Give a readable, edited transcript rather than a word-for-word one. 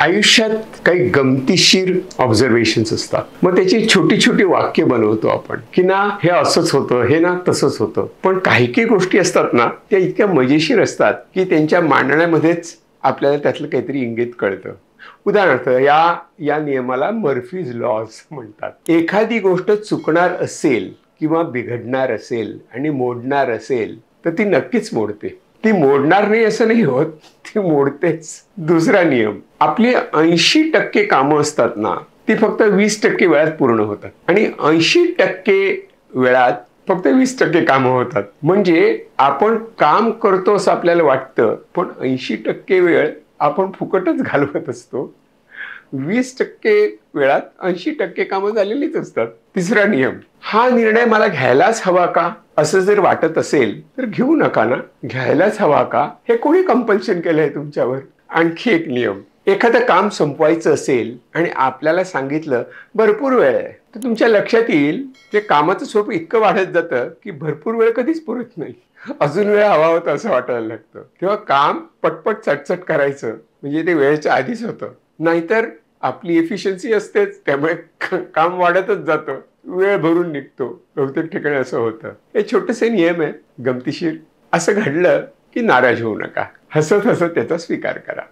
आयुष्यात काही गमतीशीर ऑब्झर्वेशन्स असतात. मग त्याची छोटी छोटी वाक्य बनवतो आपण की ना हे असंच होतं, हे ना तसंच होतं. पण काही काही गोष्टी असतात ना त्या इतक्या मजेशीर असतात की त्यांच्या मांडण्यामध्येच आपल्याला त्यातलं काहीतरी इंगित कळतं. उदाहरणार्थ या नियमाला मर्फीज लॉज म्हणतात. एखादी गोष्ट चुकणार असेल किंवा बिघडणार असेल आणि मोडणार असेल तर ती नक्कीच मोडते. ती मोडणार नाही असं नाही होत, ती मोडतेच. दुसरा नियम, आपली 80% कामं असतात ना ती फक्त 20% वेळात पूर्ण होतात आणि 80% वेळात फक्त 20% कामं होतात. म्हणजे आपण काम करतो असं आपल्याला वाटतं, पण 80% वेळ आपण फुकटच घालवत असतो. 20% वेळात 80% कामं झालेलीच असतात. तिसरा नियम, हा निर्णय मला घ्यायलाच हवा का असं जर वाटत असेल तर घेऊ नका ना. घ्यायलाच हवा का हे कोणी कंपल्शन केलंय तुमच्यावर. आणखी एक नियम, एखादं काम संपवायचं असेल आणि आपल्याला सांगितलं भरपूर वेळ आहे तर तुमच्या लक्षात येईल ते कामाचं स्वरूप इतकं वाढत जातं की भरपूर वेळ कधीच पुरत नाही. अजून वेळ हवा होता असं वाटायला लागतं. तेव्हा काम पटपट चटचट करायचं म्हणजे ते वेळेच्या आधीच होतं. नाहीतर आपली एफिशियन्सी असतेच, त्यामुळे काम वाढतच जातं, वेळ भरून निघतो. बहुतेक ठिकाणी असं होतं. हे छोटेसे नियम आहे गमतीशीर. असं घडलं की नाराज होऊ नका, हसत हसत त्याचा स्वीकार करा.